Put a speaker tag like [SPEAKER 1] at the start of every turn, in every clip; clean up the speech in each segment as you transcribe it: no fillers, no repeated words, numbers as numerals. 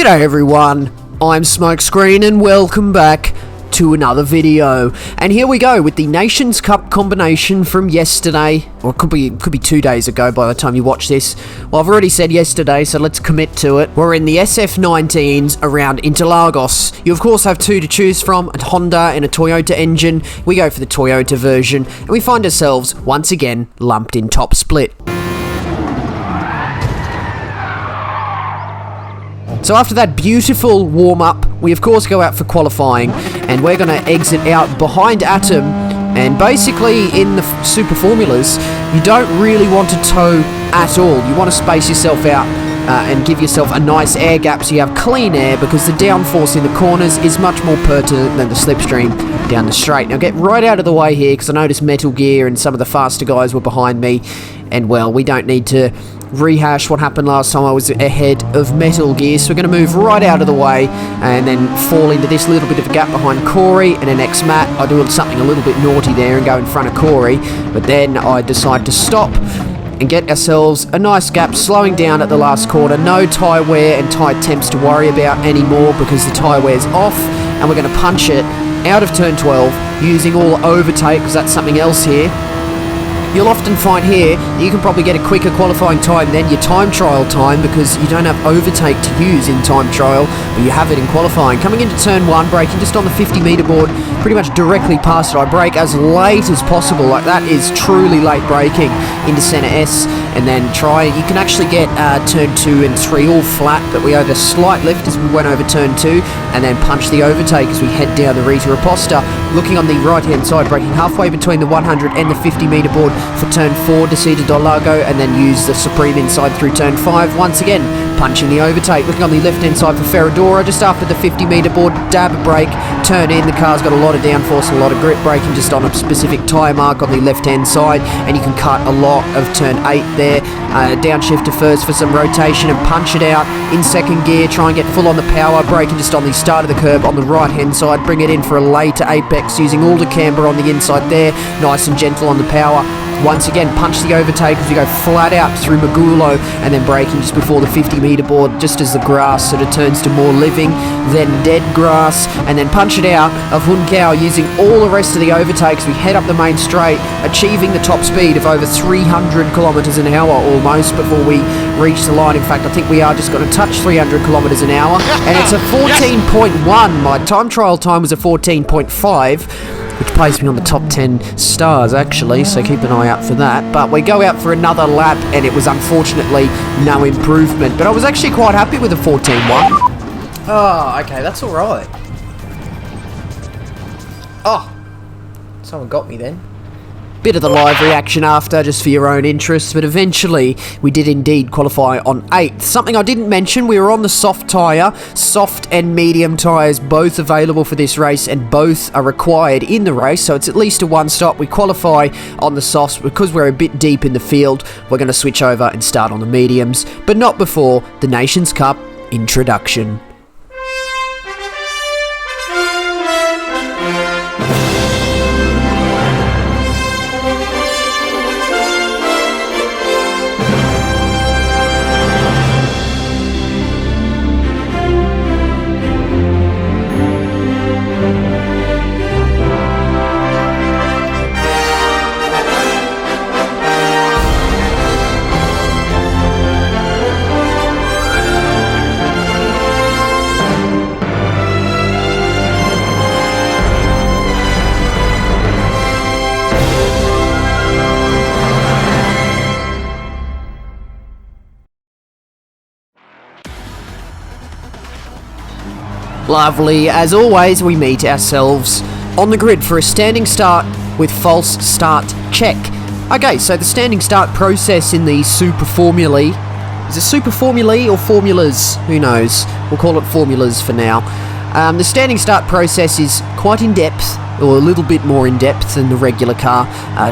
[SPEAKER 1] G'day everyone, I'm Smokescreen and welcome back to another video. And here we go with the Nations Cup combination from yesterday, or it could be 2 days ago by the time you watch this. Well, I've already said yesterday, so let's commit to it. We're in the SF19s around Interlagos. You of course have two to choose from, a Honda and a Toyota engine. We go for the Toyota version, and we find ourselves once again lumped in top split. So after that beautiful warm-up, we of course go out for qualifying, and we're going to exit out behind Atom. And basically in the Super Formulas, you don't really want to tow at all. You want to space yourself out and give yourself a nice air gap so you have clean air, because the downforce in the corners is much more pertinent than the slipstream down the straight. Now get right out of the way here, because I noticed Metal Gear and some of the faster guys were behind me, and well, we don't need to rehash what happened last time I was ahead of Metal Gear, so we're going to move right out of the way and then fall into this little bit of a gap behind Corey, and then next Matt, I do something a little bit naughty there and go in front of Corey, but then I decide to stop and get ourselves a nice gap, slowing down at the last corner. No tyre wear and tyre temps to worry about anymore, because the tyre wear's off, and we're going to punch it out of turn 12 using all overtake, because that's something else here. You'll often find here that you can probably get a quicker qualifying time than your time trial time, because you don't have overtake to use in time trial, but you have it in qualifying. Coming into turn 1, braking just on the 50-metre board, pretty much directly past it. I brake as late as possible, like that is truly late braking into centre S, and then you can actually get turn 2 and 3 all flat, but we had a slight lift as we went over turn 2, and then punch the overtake as we head down the Rita Aposta. Looking on the right-hand side, braking halfway between the 100 and the 50-metre board for turn 4, Descida del Lago, and then use the Supreme inside through turn 5, once again punching the overtake. Looking on the left-hand side for Ferradura, just after the 50-metre board, dab a brake, turn in. The car's got a lot of downforce and a lot of grip, braking just on a specific tyre mark on the left-hand side, and you can cut a lot of turn 8 there. Downshift to first for some rotation and punch it out in second gear, try and get full on the power, braking just on the start of the curb on the right-hand side, bring it in for a later apex using all the camber on the inside there, nice and gentle on the power. Once again, punch the overtake as we go flat out through Magulo, and then braking just before the 50-metre board, just as the grass sort of turns to more living, then dead grass, and then punch it out of Huncao using all the rest of the overtakes. We head up the main straight, achieving the top speed of over 300 kilometres an hour almost before we reach the line. In fact, I think we are just going to touch 300 kilometres an hour, and it's a 14.1. My time trial time was a 14.5. which placed me on the top 10 stars actually, so keep an eye out for that. But we go out for another lap, and it was unfortunately no improvement, but I was actually quite happy with the 14.1. Oh, okay, that's alright. Oh, someone got me then. Bit of the live reaction after, just for your own interest, but eventually we did indeed qualify on 8th. Something I didn't mention, we were on the soft tyre, soft and medium tyres both available for this race, and both are required in the race, so it's at least a one stop. We qualify on the softs. Because we're a bit deep in the field, we're going to switch over and start on the mediums, but not before the Nations Cup introduction. Lovely. As always, we meet ourselves on the grid for a standing start with false start check. Okay, so the standing start process in the Super Formulae, is it Super Formulae or Formulas? Who knows? We'll call it Formulas for now. The standing start process is quite in-depth, or a little bit more in-depth than the regular car.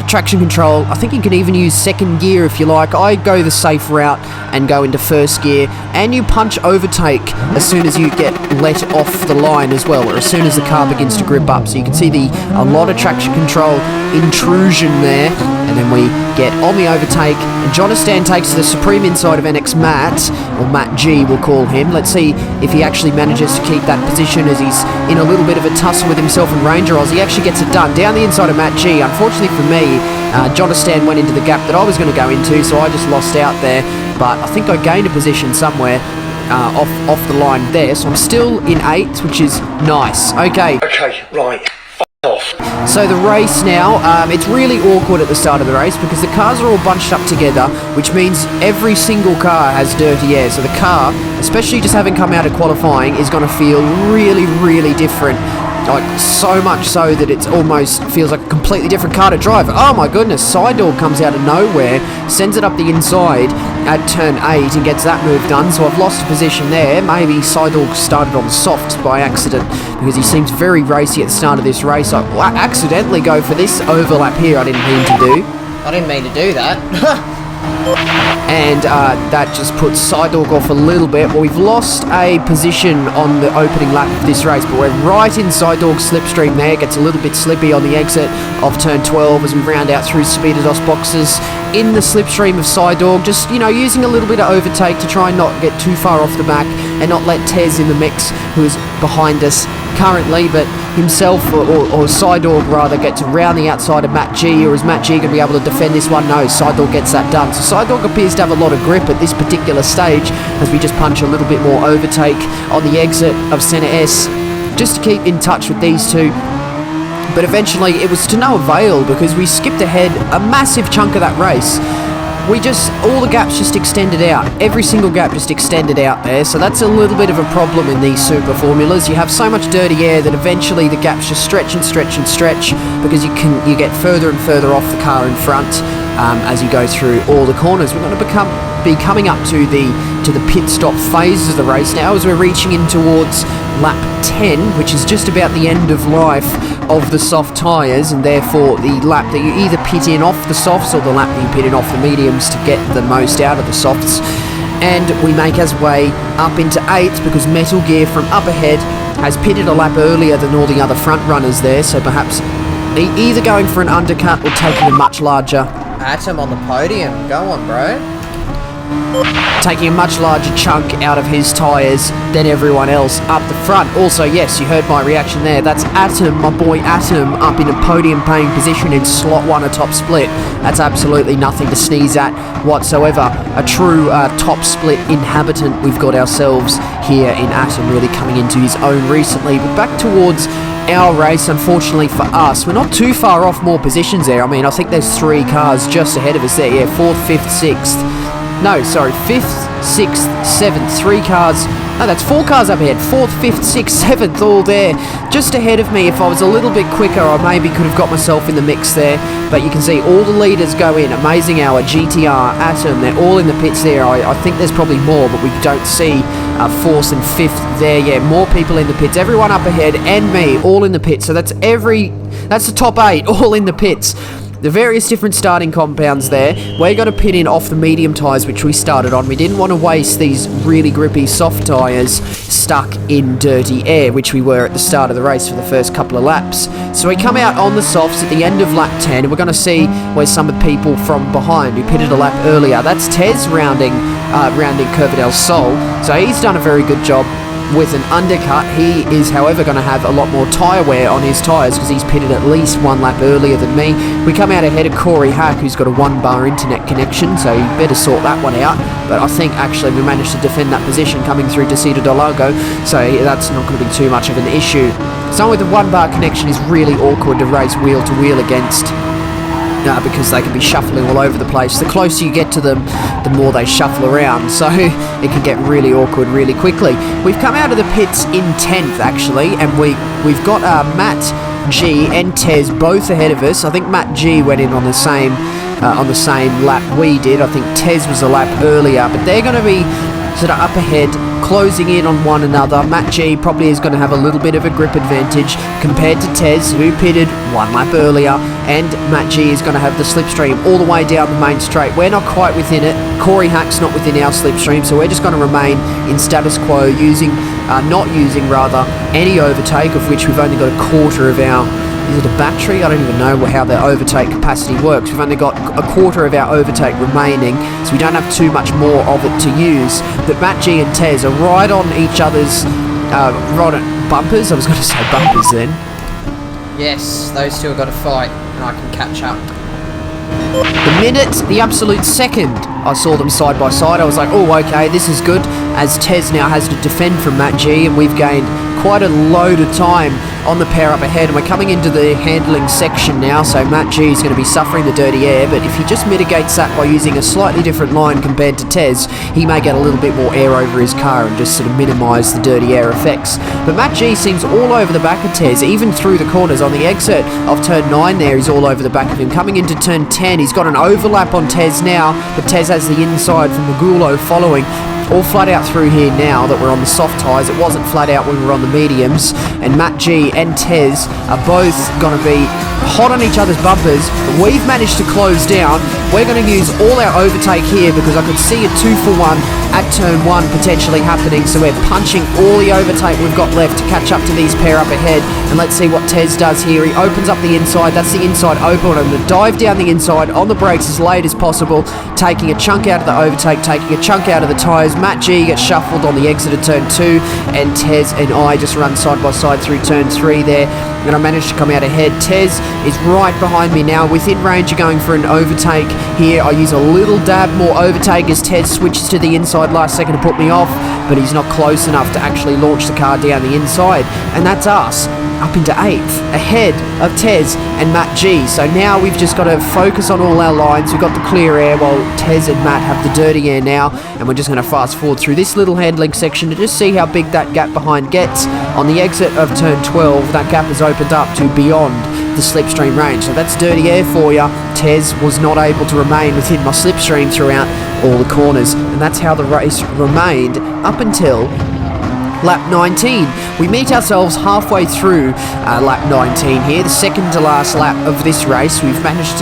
[SPEAKER 1] Traction control, I think you can even use second gear if you like. I go the safe route and go into first gear, and you punch overtake as soon as you get let off the line as well, or as soon as the car begins to grip up. So you can see a lot of traction control intrusion there, and then we get on the overtake, and Jonistan takes the supreme inside of NX Matt, or Matt G we'll call him. Let's see if he actually manages to keep that position as he's in a little bit of a tussle with himself and Ranger Oz. He actually gets it done down the inside of Matt G. Unfortunately for me, Jonistan went into the gap that I was going to go into, so I just lost out there, but I think I gained a position somewhere off the line there, so I'm still in 8th, which is nice. Okay, right. Off. So the race now, it's really awkward at the start of the race because the cars are all bunched up together, which means every single car has dirty air. So the car, especially just having come out of qualifying, is going to feel really, really different. Like, so much so that it almost feels like a completely different car to drive. Oh my goodness, Side Dog comes out of nowhere, sends it up the inside at turn 8 and gets that move done. So I've lost a position there. Maybe Side Dog started on the softs by accident because he seems very racy at the start of this race. I accidentally go for this overlap here I didn't mean to do.
[SPEAKER 2] I didn't mean to do that.
[SPEAKER 1] And that just puts Side Dog off a little bit. Well, we've lost a position on the opening lap of this race, but we're right in Side Dog's slipstream there. Gets a little bit slippy on the exit of turn 12 as we round out through speeder DOS boxes in the slipstream of Side Dog, just, you know, using a little bit of overtake to try and not get too far off the back and not let Tez in the mix, who is behind us currently, but himself or Side Dog rather get to round the outside of Matt G, or is Matt G going to be able to defend this one? No, Side Dog gets that done. So Side Dog appears to have a lot of grip at this particular stage as we just punch a little bit more overtake on the exit of Centre S just to keep in touch with these two. But eventually it was to no avail because we skipped ahead a massive chunk of that race. All the gaps just extended out. Every single gap just extended out there. So that's a little bit of a problem in these super formulas. You have so much dirty air that eventually the gaps just stretch and stretch and stretch because you get further and further off the car in front as you go through all the corners. We're going to be coming up to the pit stop phase of the race now as we're reaching in towards lap 10, which is just about the end of life of the soft tyres, and therefore the lap that you either pit in off the softs or the lap that you pit in off the mediums to get the most out of the softs. And we make our way up into 8th because Metal Gear from up ahead has pitted a lap earlier than all the other front runners there, so perhaps either going for an undercut or taking a much larger...
[SPEAKER 2] Atom on the podium, go on bro.
[SPEAKER 1] Taking a much larger chunk out of his tyres than everyone else up the front. Also, yes, you heard my reaction there. That's Atom, my boy Atom, up in a podium-paying position in slot 1 atop split. That's absolutely nothing to sneeze at whatsoever. A true top split inhabitant we've got ourselves here in Atom, really coming into his own recently. But back towards our race, unfortunately for us, we're not too far off more positions there. I mean, I think there's 3 cars just ahead of us there. Yeah, 4th, 5th, 6th. No, sorry, 5th, 6th, 7th, 3 cars. No, that's 4 cars up ahead. 4th, 5th, 6th, 7th, all there. Just ahead of me. If I was a little bit quicker, I maybe could have got myself in the mix there. But you can see all the leaders go in. Amazing Hour, GTR, Atom, they're all in the pits there. I think there's probably more, but we don't see 4th and 5th there. Yeah, more people in the pits. Everyone up ahead and me, all in the pits. So that's the top 8, all in the pits. The various different starting compounds there. We're going to pit in off the medium tyres, which we started on. We didn't want to waste these really grippy soft tyres stuck in dirty air, which we were at the start of the race for the first couple of laps. So we come out on the softs at the end of lap 10, and we're going to see where some of the people from behind who pitted a lap earlier. That's Tez rounding Curva del Sol. So he's done a very good job with an undercut. He is, however, going to have a lot more tyre wear on his tyres because he's pitted at least 1 lap earlier than me. We come out ahead of Corey Hack, who's got a 1-bar internet connection, so you better sort that one out. But I think actually we managed to defend that position coming through Desida del Lago, so that's not going to be too much of an issue. Someone with a 1-bar connection is really awkward to race wheel to wheel against. Because they can be shuffling all over the place. The closer you get to them, the more they shuffle around, so it can get really awkward really quickly. We've come out of the pits in 10th actually, and we've got Matt G and Tez both ahead of us. I think Matt G went in on the same lap we did. I think Tez was a lap earlier, but they're going to be sort of up ahead, closing in on one another. Matt G probably is going to have a little bit of a grip advantage compared to Tez, who pitted 1 lap earlier, and Matt G is going to have the slipstream all the way down the main straight. We're not quite within it. Corey Hack's not within our slipstream, so we're just going to remain in status quo, not using any overtake, of which we've only got a quarter of our Is it a battery? I don't even know how the overtake capacity works. We've only got a quarter of our overtake remaining, so we don't have too much more of it to use. But Matt G and Tez are right on each other's bumpers. I was going to say bumpers then.
[SPEAKER 2] Yes, those two have got to fight, and I can catch up.
[SPEAKER 1] The minute, the absolute second I saw them side by side, I was like, oh, okay, this is good, as Tez now has to defend from Matt G, and we've gained quite a load of time on the pair up ahead, and we're coming into the handling section now, so Matt G is going to be suffering the dirty air, but if he just mitigates that by using a slightly different line compared to Tez, he may get a little bit more air over his car and just sort of minimise the dirty air effects. But Matt G seems all over the back of Tez, even through the corners. On the exit of turn 9 there, he's all over the back of him. Coming into turn 10, he's got an overlap on Tez now, but Tez has the inside from Magulo following. All flat out through here now that we're on the soft tyres. It wasn't flat out when we were on the mediums. And Matt G and Tez are both going to be hot on each other's bumpers. We've managed to close down. We're going to use all our overtake here because I could see a 2-for-1 at turn 1 potentially happening. So we're punching all the overtake we've got left to catch up to these pair up ahead. And let's see what Tez does here. He opens up the inside. That's the inside open. I'm going to dive down the inside on the brakes as late as possible, taking a chunk out of the overtake, taking a chunk out of the tyres. Matt G gets shuffled on the exit of turn 2, and Tez and I just run side by side through turn 3 there, and I managed to come out ahead. Tez is right behind me now, within range of going for an overtake here. I use a little dab more overtake as Tez switches to the inside last second to put me off, but he's not close enough to actually launch the car down the inside, and that's us up into 8th, ahead of Tez and Matt G. So now we've just got to focus on all our lines. We've got the clear air while Tez and Matt have the dirty air now, and we're just going to fast forward through this little handling section to just see how big that gap behind gets. On the exit of turn 12, that gap has opened up to beyond the slipstream range. So that's dirty air for you. Tez was not able to remain within my slipstream throughout all the corners, and that's how the race remained up until lap 19. We meet ourselves halfway through lap 19 here, the second to last lap of this race. We've managed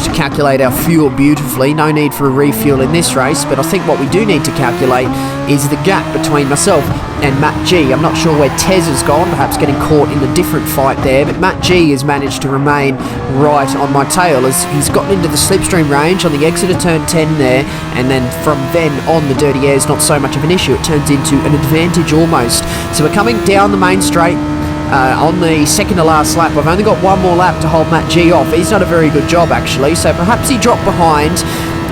[SPEAKER 1] to calculate our fuel beautifully. No need for a refuel in this race, but I think what we do need to calculate is the gap between myself and Matt G. I'm not sure where Tez has gone, perhaps getting caught in a different fight there, but Matt G has managed to remain right on my tail as he's gotten into the slipstream range on the exit of turn 10 there, and then from then on the dirty air is not so much of an issue. It turns into an advantage almost. So we're coming down the main straight on the second to last lap. I've only got one more lap to hold Matt G off. He's done a very good job actually, so perhaps he dropped behind,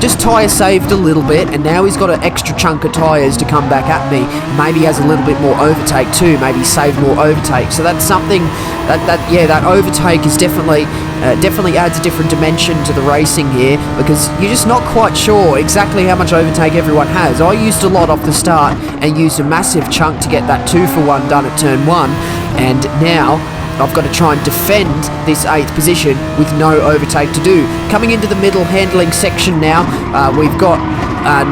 [SPEAKER 1] just tyre saved a little bit, and now he's got an extra chunk of tyres to come back at me. Maybe he has a little bit more overtake too, maybe save more overtake. So that's something that overtake is definitely adds a different dimension to the racing here, because you're just not quite sure exactly how much overtake everyone has. I used a lot off the start and used a massive chunk to get that 2-for-1 done at turn 1, and now I've got to try and defend this 8th position with no overtake to do. Coming into the middle handling section now, we've got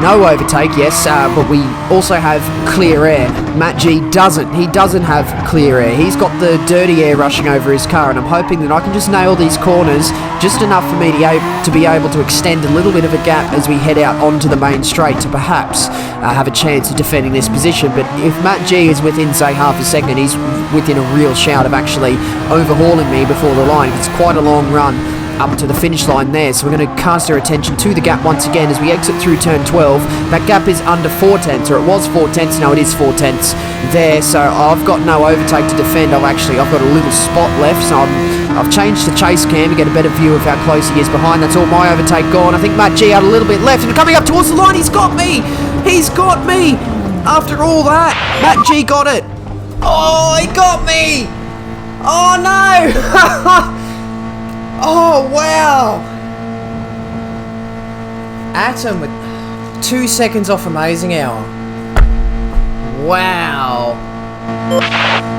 [SPEAKER 1] no overtake, yes, but we also have clear air. Matt G doesn't. He doesn't have clear air. He's got the dirty air rushing over his car, and I'm hoping that I can just nail these corners just enough for me to be able to extend a little bit of a gap as we head out onto the main straight to perhaps have a chance of defending this position. But if Matt G is within, say, half a second, he's within a real shout of actually overhauling me before the line. It's quite a long run up to the finish line there, so we're going to cast our attention to the gap once again as we exit through turn 12. That gap is under 4/10, or it was 4/10, now it is 4/10 there, so I've got no overtake to defend. I've got a little spot left, so I've changed the chase cam to get a better view of how close he is behind. That's all my overtake gone. I think Matt G had a little bit left, and coming up towards the line, he's got me! He's got me! After all that, Matt G got it! Oh, he got me! Oh no! Oh, wow!
[SPEAKER 2] Atom with 2 seconds off Amazing Hour. Wow.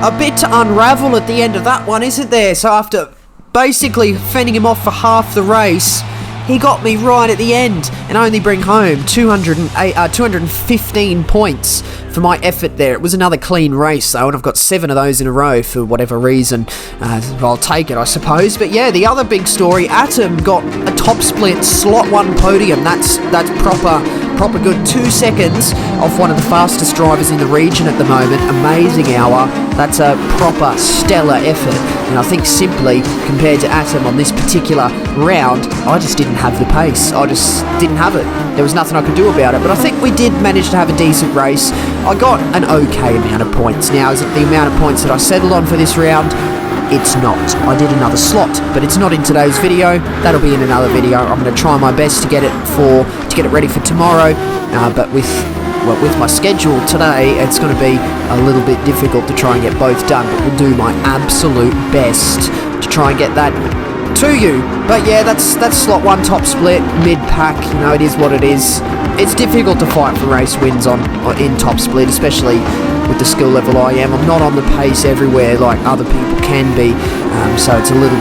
[SPEAKER 1] A bit to unravel at the end of that one, isn't there? So after basically fending him off for half the race, he got me right at the end and only bring home 215 points for my effort there. It was another clean race though, and I've got 7 of those in a row for whatever reason. I'll take it, I suppose. But yeah, the other big story, Atom got a top split slot 1 podium. That's proper proper good 2 seconds off one of the fastest drivers in the region at the moment. Amazing hour. That's a proper stellar effort. And I think simply, compared to Atom on this particular round, I just didn't have the pace. I just didn't have it. There was nothing I could do about it. But I think we did manage to have a decent race. I got an okay amount of points. Now, is it the amount of points that I settled on for this round? It's not. I did another slot, but it's not in today's video. That'll be in another video. I'm going to try my best to get it ready for tomorrow. But with my schedule today, it's going to be a little bit difficult to try and get both done. But we'll do my absolute best to try and get that to you. But yeah, that's slot 1 top split, mid pack. You know, it is what it is. It's difficult to fight for race wins in top split, especially with the skill level I am. I'm not on the pace everywhere like other people can be, so it's a little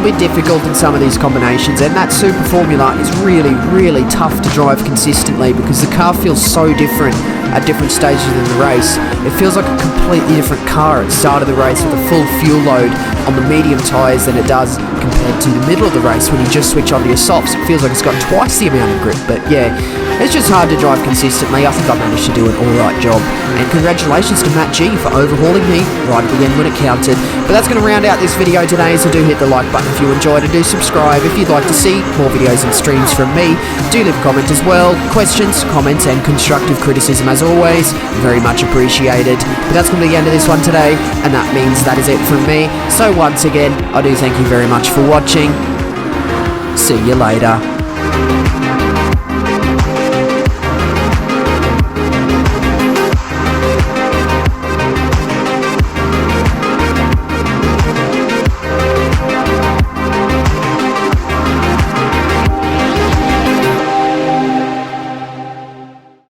[SPEAKER 1] bit difficult in some of these combinations, and that super formula is really tough to drive consistently because the car feels so different at different stages in the race. It feels like a completely different car at the start of the race with a full fuel load on the medium tyres than it does compared to the middle of the race when you just switch onto your softs. It feels like it's got twice the amount of grip, but yeah, it's just hard to drive consistently. I think I managed to do an alright job, and congratulations to Matt G for overhauling me right at the end when it counted. But that's going to round out this video today, so do hit the like button if you enjoyed it, do subscribe if you'd like to see more videos and streams from me. Do leave a comment as well. Questions, comments and constructive criticism as always, very much appreciated. But that's going to be the end of this one today, and that means that is it from me. So once again, I do thank you very much for watching. See you later.